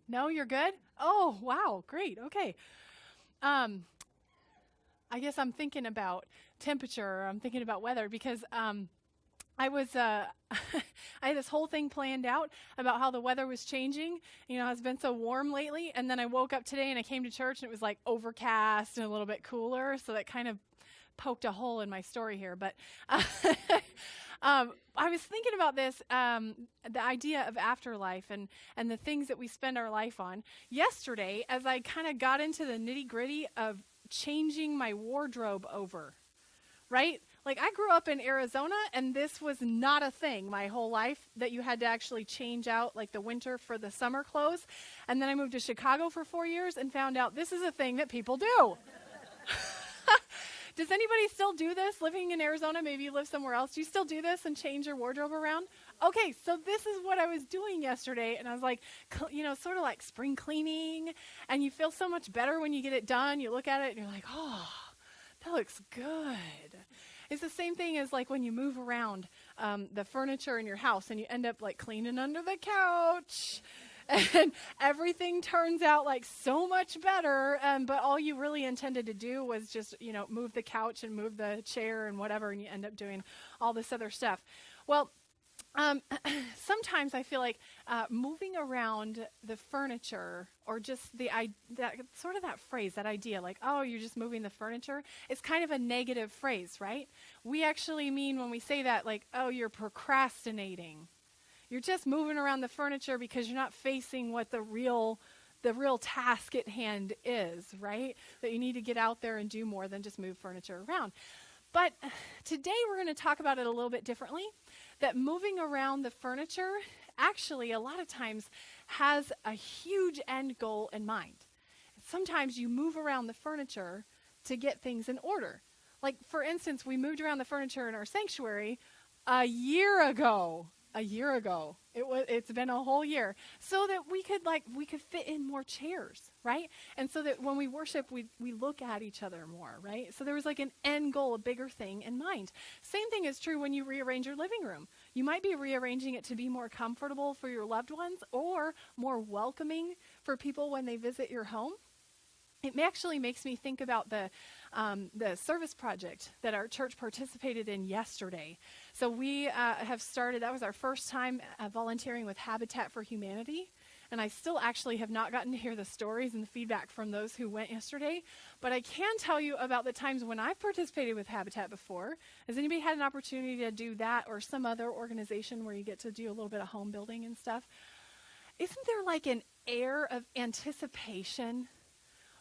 No, you're good? Oh, wow, great. Okay. Um, I guess I'm thinking about temperature, or I'm thinking about weather because I was I had this whole thing planned out about how the weather was changing. You know, it's been so warm lately, and then I woke up today and I came to church and it was like overcast and a little bit cooler, so that kind of poked a hole in my story here. But I was thinking about this, the idea of afterlife and the things that we spend our life on. Yesterday, as I kind of got into the nitty gritty of changing my wardrobe over, right? Like I grew up in Arizona and this was not a thing my whole life that you had to actually change out like the winter for the summer clothes. And then I moved to Chicago for 4 years and found out this is a thing that people do. Does anybody still do this living in Arizona? Maybe you live somewhere else. Do you still do this and change your wardrobe around? Okay, so this is what I was doing yesterday. And I was like, sort of like spring cleaning. And you feel so much better when you get it done. You look at it and you're like, oh, that looks good. It's the same thing as like when you move around the furniture in your house and you end up like cleaning under the couch. And everything turns out like so much better, but all you really intended to do was just, move the couch and move the chair and whatever, and you end up doing all this other stuff. Well, sometimes I feel like moving around the furniture, or just that phrase, that idea, like, oh, you're just moving the furniture, it's kind of a negative phrase, right? We actually mean when we say that, like, oh, you're procrastinating. You're just moving around the furniture because you're not facing what the real task at hand is, right? That you need to get out there and do more than just move furniture around. But today we're going to talk about it a little bit differently, that moving around the furniture actually a lot of times has a huge end goal in mind. Sometimes you move around the furniture to get things in order. Like, for instance, we moved around the furniture in our sanctuary a year ago. It's been a whole year, so that we could fit in more chairs, right? And so that when we worship, we look at each other more, right? So there was like an end goal, a bigger thing in mind. Same thing is true when you rearrange your living room. You might be rearranging it to be more comfortable for your loved ones or more welcoming for people when they visit your home. It actually makes me think about the service project that our church participated in yesterday. So we have started, that was our first time volunteering with Habitat for Humanity. And I still actually have not gotten to hear the stories and the feedback from those who went yesterday. But I can tell you about the times when I've participated with Habitat before. Has anybody had an opportunity to do that, or some other organization where you get to do a little bit of home building and stuff? Isn't there like an air of anticipation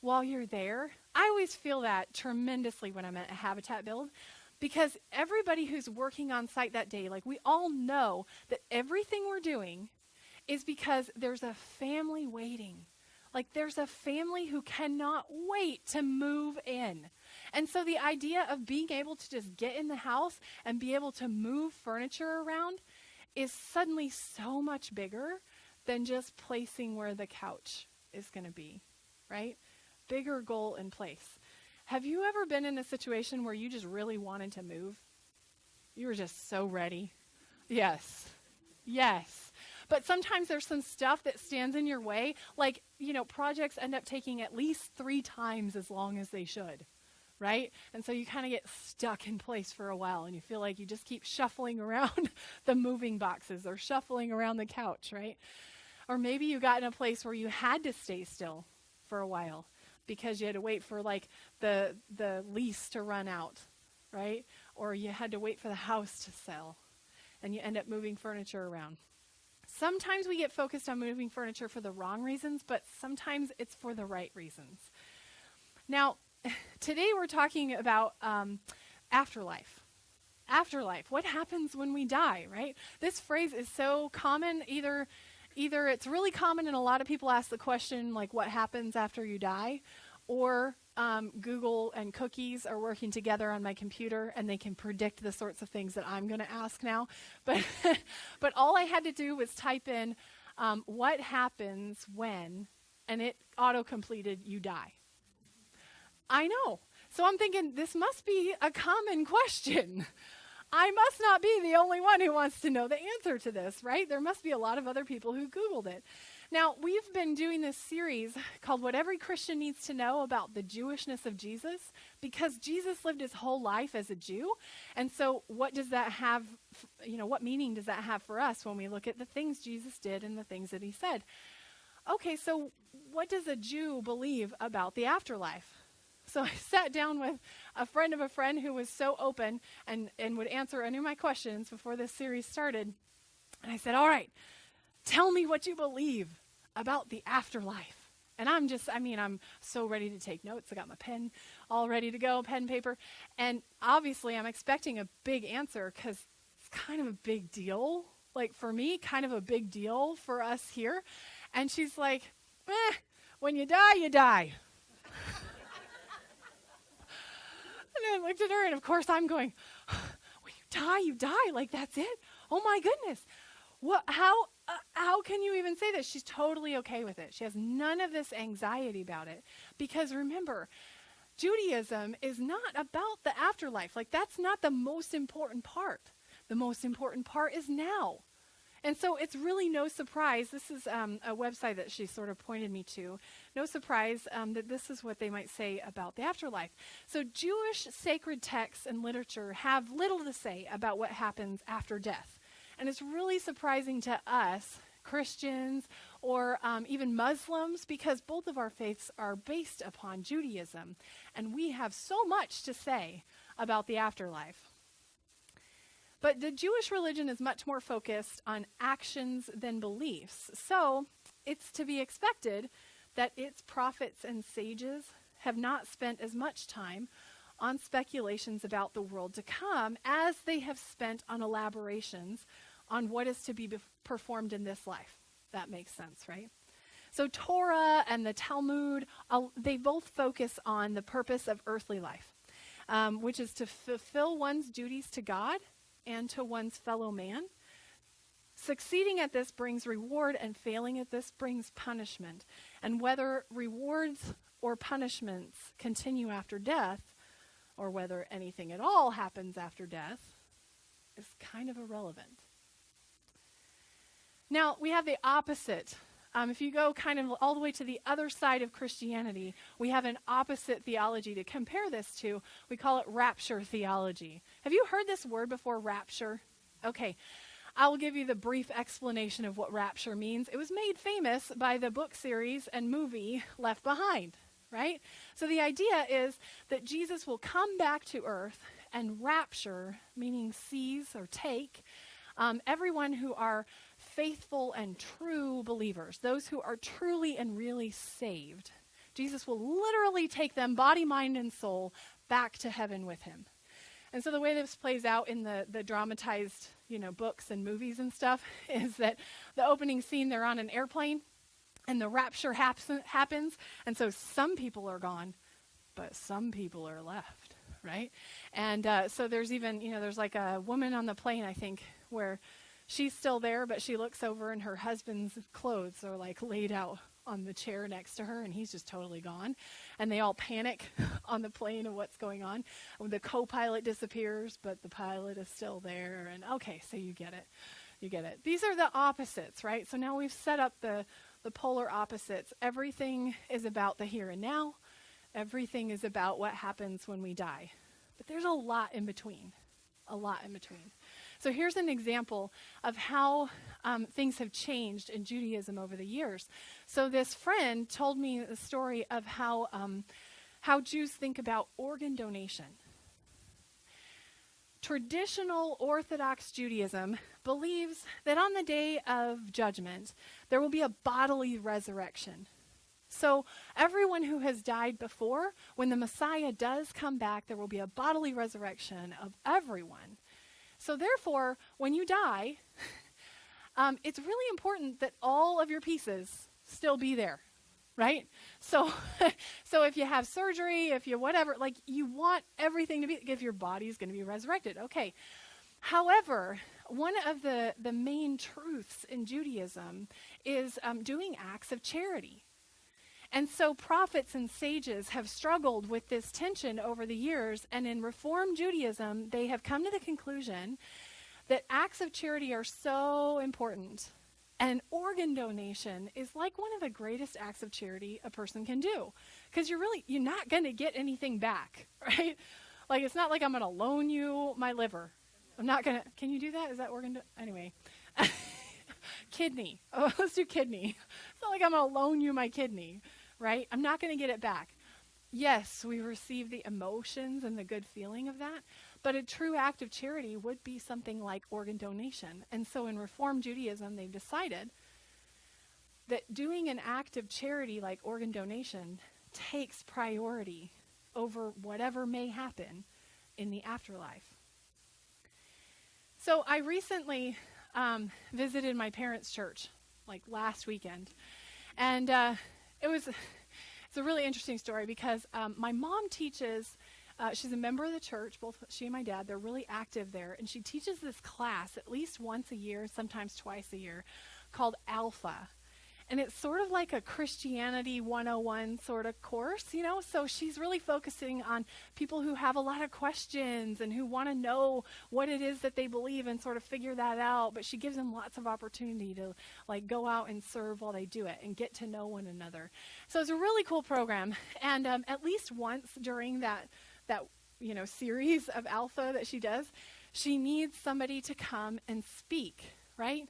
while you're there? I always feel that tremendously when I'm at a Habitat build, because everybody who's working on site that day, like, we all know that everything we're doing is because there's a family waiting. Like, there's a family who cannot wait to move in. And so the idea of being able to just get in the house and be able to move furniture around is suddenly so much bigger than just placing where the couch is going to be, right? Bigger goal in place. Have you ever been in a situation where you just really wanted to move? You were just so ready. Yes. But sometimes there's some stuff that stands in your way. Like, projects end up taking at least 3 times as long as they should, right? And so you kind of get stuck in place for a while, and you feel like you just keep shuffling around the moving boxes or shuffling around the couch, right? Or maybe you got in a place where you had to stay still for a while because you had to wait for like the lease to run out, right? Or you had to wait for the house to sell, and you end up moving furniture around. Sometimes we get focused on moving furniture for the wrong reasons, but sometimes it's for the right reasons. Now, today we're talking about afterlife. Afterlife, what happens when we die, right? This phrase is so common. Either it's really common and a lot of people ask the question, like, what happens after you die? Or Google and cookies are working together on my computer and they can predict the sorts of things that I'm going to ask now. But but all I had to do was type in what happens when, and it auto-completed, you die. I know. So I'm thinking, this must be a common question. I must not be the only one who wants to know the answer to this, right? There must be a lot of other people who Googled it. Now, we've been doing this series called What Every Christian Needs to Know about the Jewishness of Jesus, because Jesus lived his whole life as a Jew. And so what does that have, what meaning does that have for us when we look at the things Jesus did and the things that he said? Okay, so what does a Jew believe about the afterlife? So I sat down with a friend of a friend who was so open and would answer any of my questions before this series started. And I said, all right, tell me what you believe about the afterlife. And I'm so ready to take notes. I got my pen all ready to go, pen, paper. And obviously I'm expecting a big answer because it's kind of a big deal. Like for me, kind of a big deal for us here. And she's like, when you die, you die. And I looked at her, and of course I'm going, when you die, like that's it? Oh my goodness. How can you even say this? She's totally okay with it. She has none of this anxiety about it. Because remember, Judaism is not about the afterlife. Like that's not the most important part. The most important part is now. And so it's really no surprise. This is a website that she sort of pointed me to. No surprise that this is what they might say about the afterlife. So Jewish sacred texts and literature have little to say about what happens after death. And it's really surprising to us, Christians, or even Muslims, because both of our faiths are based upon Judaism. And we have so much to say about the afterlife. But the Jewish religion is much more focused on actions than beliefs. So it's to be expected that its prophets and sages have not spent as much time on speculations about the world to come as they have spent on elaborations on what is to be performed in this life. That makes sense, right? So Torah and the Talmud, they both focus on the purpose of earthly life, which is to fulfill one's duties to God and to one's fellow man. Succeeding at this brings reward, and failing at this brings punishment. And whether rewards or punishments continue after death, or whether anything at all happens after death, is kind of irrelevant. Now, we have the opposite. If you go kind of all the way to the other side of Christianity, we have an opposite theology to compare this to. We call it rapture theology. Have you heard this word before, rapture? Okay, I will give you the brief explanation of what rapture means. It was made famous by the book series and movie Left Behind, right? So the idea is that Jesus will come back to earth and rapture, meaning seize or take, everyone who are faithful and true believers, those who are truly and really saved. Jesus will literally take them, body, mind, and soul, back to heaven with him. And so the way this plays out in the dramatized, books and movies and stuff is that the opening scene, they're on an airplane, and the rapture happens, and so some people are gone, but some people are left, right? And so there's even, there's like a woman on the plane, I think, where she's still there, but she looks over and her husband's clothes are like laid out on the chair next to her, and he's just totally gone. And they all panic on the plane of what's going on. The co-pilot disappears, but the pilot is still there. And okay, so you get it. You get it. These are the opposites, right? So now we've set up the polar opposites. Everything is about the here and now. Everything is about what happens when we die. But there's a lot in between. A lot in between. So here's an example of how things have changed in Judaism over the years. So this friend told me the story of how Jews think about organ donation. Traditional Orthodox Judaism believes that on the day of judgment, there will be a bodily resurrection. So everyone who has died before, when the Messiah does come back, there will be a bodily resurrection of everyone. So therefore, when you die, it's really important that all of your pieces still be there, right? So if you have surgery, if you whatever, like you want everything to be, if your body is going to be resurrected, okay. However, one of the main truths in Judaism is doing acts of charity. And so prophets and sages have struggled with this tension over the years, and in Reform Judaism, they have come to the conclusion that acts of charity are so important, and organ donation is like one of the greatest acts of charity a person can do, because you're not going to get anything back, right? Like, it's not like I'm going to loan you my liver. I'm not going to, can you do that? Is that anyway. Kidney. Oh, let's do kidney. It's not like I'm going to loan you my kidney, right? I'm not going to get it back. Yes, we receive the emotions and the good feeling of that, but a true act of charity would be something like organ donation. And so in Reform Judaism, they've decided that doing an act of charity like organ donation takes priority over whatever may happen in the afterlife. So I recently visited my parents' church, like last weekend, and it's a really interesting story because my mom teaches, she's a member of the church, both she and my dad, they're really active there, and she teaches this class at least once a year, sometimes twice a year, called Alpha. And it's sort of like a Christianity 101 sort of course, so she's really focusing on people who have a lot of questions and who want to know what it is that they believe and sort of figure that out, but she gives them lots of opportunity to like go out and serve while they do it and get to know one another. So it's a really cool program, and at least once during that series of Alpha that she does, she needs somebody to come and speak, right?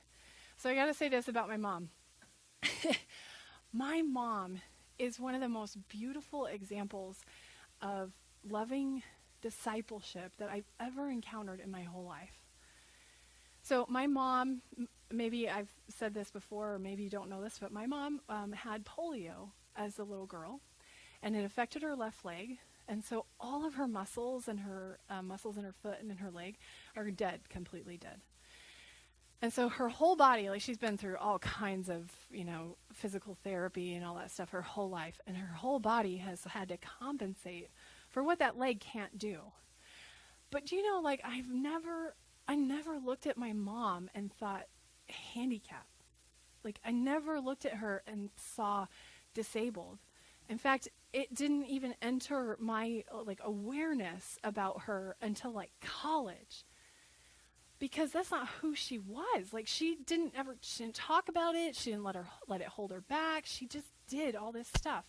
So I got to say this about my mom. My mom is one of the most beautiful examples of loving discipleship that I've ever encountered in my whole life. So my mom, maybe I've said this before, or maybe you don't know this, but my mom had polio as a little girl, and it affected her left leg. And so all of her muscles and her muscles in her foot and in her leg are dead, completely dead. And so her whole body, like she's been through all kinds of, physical therapy and all that stuff her whole life. And her whole body has had to compensate for what that leg can't do. But I never looked at my mom and thought handicap. Like I never looked at her and saw disabled. In fact, it didn't even enter my awareness about her until college. Because that's not who she was. Like she didn't talk about it. She didn't let it hold her back. She just did all this stuff.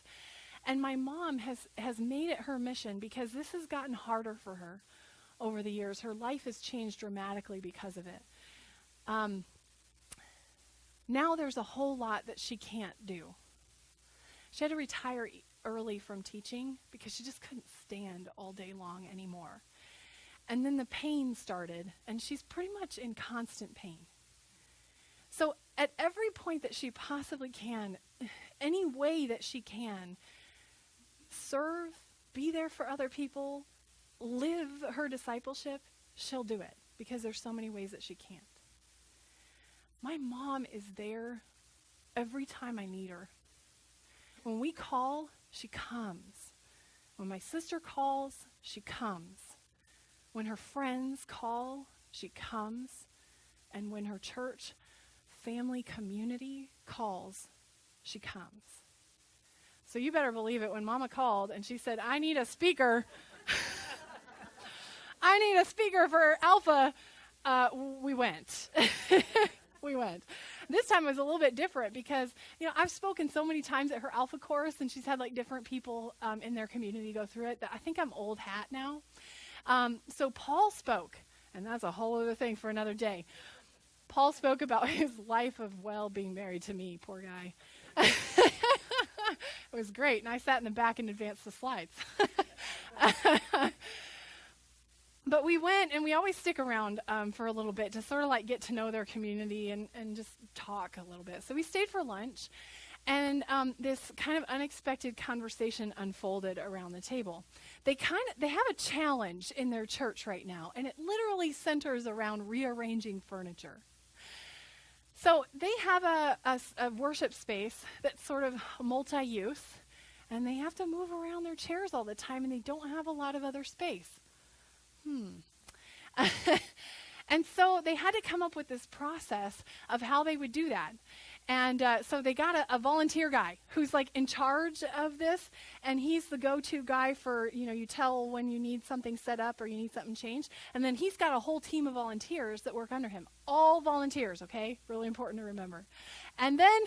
And my mom has made it her mission, because this has gotten harder for her over the years. Her life has changed dramatically because of it. Now there's a whole lot that she can't do. She had to retire early from teaching because she just couldn't stand all day long anymore. And then the pain started, and she's pretty much in constant pain. So at every point that she possibly can, any way that she can, serve, be there for other people, live her discipleship, she'll do it, because there's so many ways that she can't. My mom is there every time I need her. When we call, she comes. When my sister calls, she comes. When her friends call, she comes. And when her church, family, community calls, she comes. So you better believe it. When Mama called and she said, I need a speaker. I need a speaker for Alpha. We went. We went. This time was a little bit different because, I've spoken so many times at her Alpha course, and she's had different people in their community go through it, that I think I'm old hat now. So Paul spoke, and that's a whole other thing for another day. Paul spoke about his life of, being married to me, poor guy. It was great, and I sat in the back and advanced the slides. But we went, and we always stick around for a little bit to sort of get to know their community and just talk a little bit. So we stayed for lunch, and this kind of unexpected conversation unfolded around the table. They have a challenge in their church right now, and it literally centers around rearranging furniture. So they have a worship space that's sort of multi-use, and they have to move around their chairs all the time, and they don't have a lot of other space. And so they had to come up with this process of how they would do that. And so they got a volunteer guy who's like in charge of this, and he's the go-to guy for, you tell when you need something set up or you need something changed. And then he's got a whole team of volunteers that work under him. All volunteers, okay? Really important to remember. And then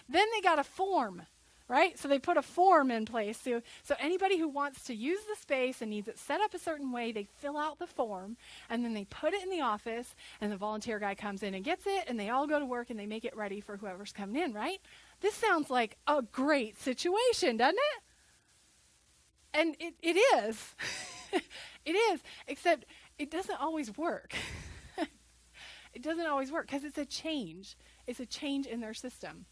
they got a form, right? So they put a form in place. So anybody who wants to use the space and needs it set up a certain way, they fill out the form, and then they put it in the office, and the volunteer guy comes in and gets it, and they all go to work, and they make it ready for whoever's coming in, right? This sounds like a great situation, doesn't it? And it is. It is, except it doesn't always work. It doesn't always work because it's a change. It's a change in their system.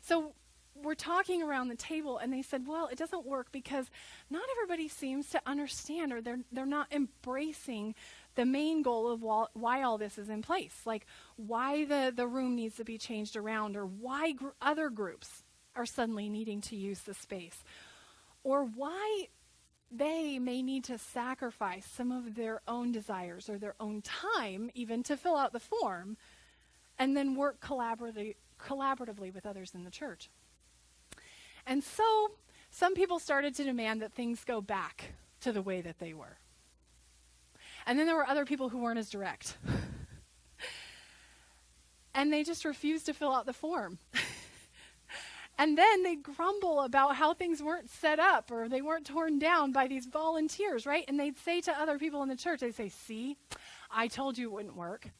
So we're talking around the table, and they said, well, it doesn't work because not everybody seems to understand, or they're not embracing the main goal of why all this is in place, like why the room needs to be changed around, or why other groups are suddenly needing to use the space, or why they may need to sacrifice some of their own desires or their own time even to fill out the form and then work collaboratively with others in the church. And so some people started to demand that things go back to the way that they were. And then there were other people who weren't as direct. And they just refused to fill out the form. And then they grumble about how things weren't set up or they weren't torn down by these volunteers, right? And they'd say to other people in the church, they'd say, see, I told you it wouldn't work.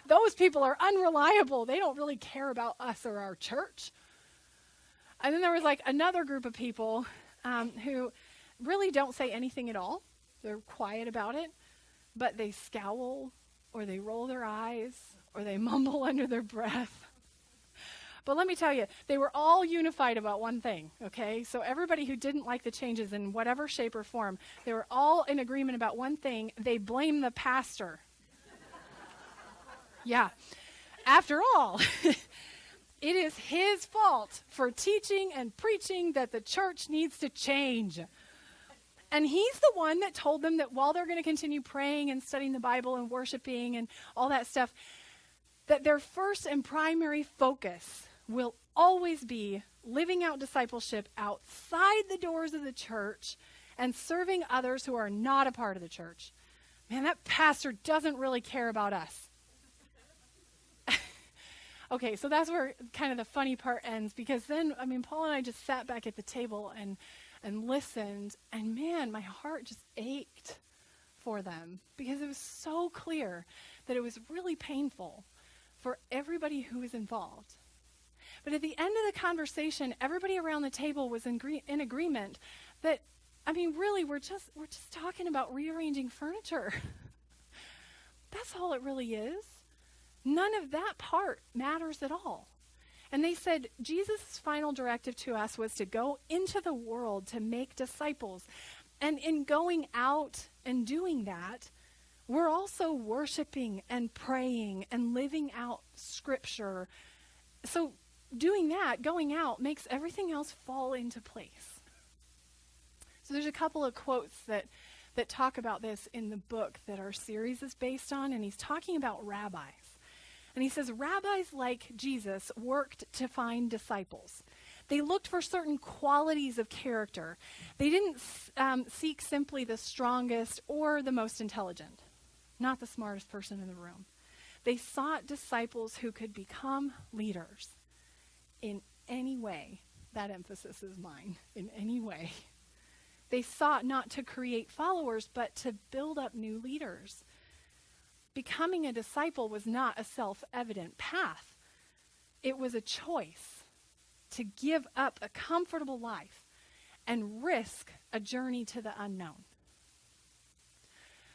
Those people are unreliable. They don't really care about us or our church. And then there was like another group of people who really don't say anything at all. They're quiet about it, but they scowl or they roll their eyes or they mumble under their breath. But let me tell you, they were all unified about one thing, okay? So everybody who didn't like the changes in whatever shape or form, they were all in agreement about one thing. They blame the pastor. Yeah. After all, it is his fault for teaching and preaching that the church needs to change. And he's the one that told them that while they're going to continue praying and studying the Bible and worshiping and all that stuff, that their first and primary focus will always be living out discipleship outside the doors of the church and serving others who are not a part of the church. Man, that pastor doesn't really care about us. Okay, so that's where kind of the funny part ends, because then, Paul and I just sat back at the table and listened, and man, my heart just ached for them, because it was so clear that it was really painful for everybody who was involved. But at the end of the conversation, everybody around the table was in agreement that, really, we're just talking about rearranging furniture. That's all it really is. None of that part matters at all. And they said Jesus' final directive to us was to go into the world to make disciples. And in going out and doing that, we're also worshiping and praying and living out Scripture. So doing that, going out, makes everything else fall into place. So there's a couple of quotes that talk about this in the book that our series is based on, and he's talking about rabbis. And he says, rabbis like Jesus worked to find disciples. They looked for certain qualities of character. They didn't seek simply the strongest or the most intelligent, not the smartest person in the room. They sought disciples who could become leaders in any way. That emphasis is mine, in any way. They sought not to create followers, but to build up new leaders. Becoming a disciple was not a self-evident path. It was a choice to give up a comfortable life and risk a journey to the unknown.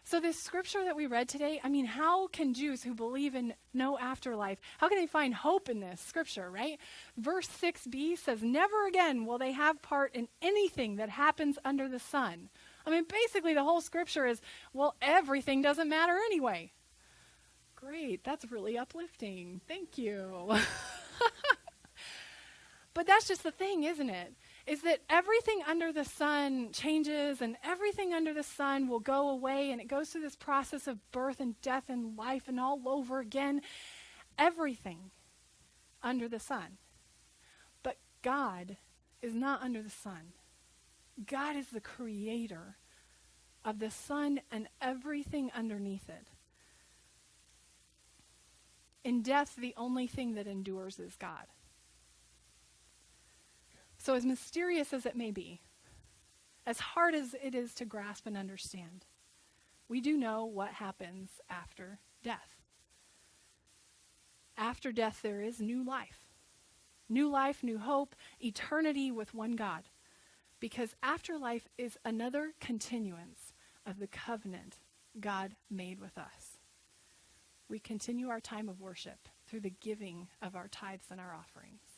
So this scripture that we read today, how can Jews who believe in no afterlife, how can they find hope in this scripture, right? Verse 6b says, never again will they have part in anything that happens under the sun. Basically the whole scripture is, well, everything doesn't matter anyway. Great, that's really uplifting. Thank you. But that's just the thing, isn't it? is that everything under the sun changes and everything under the sun will go away, and it goes through this process of birth and death and life and all over again. Everything under the sun. But God is not under the sun. God is the creator of the sun and everything underneath it. In death, the only thing that endures is God. So as mysterious as it may be, as hard as it is to grasp and understand, we do know what happens after death. After death, there is new life. New life, new hope, eternity with one God. Because afterlife is another continuance of the covenant God made with us. We continue our time of worship through the giving of our tithes and our offerings.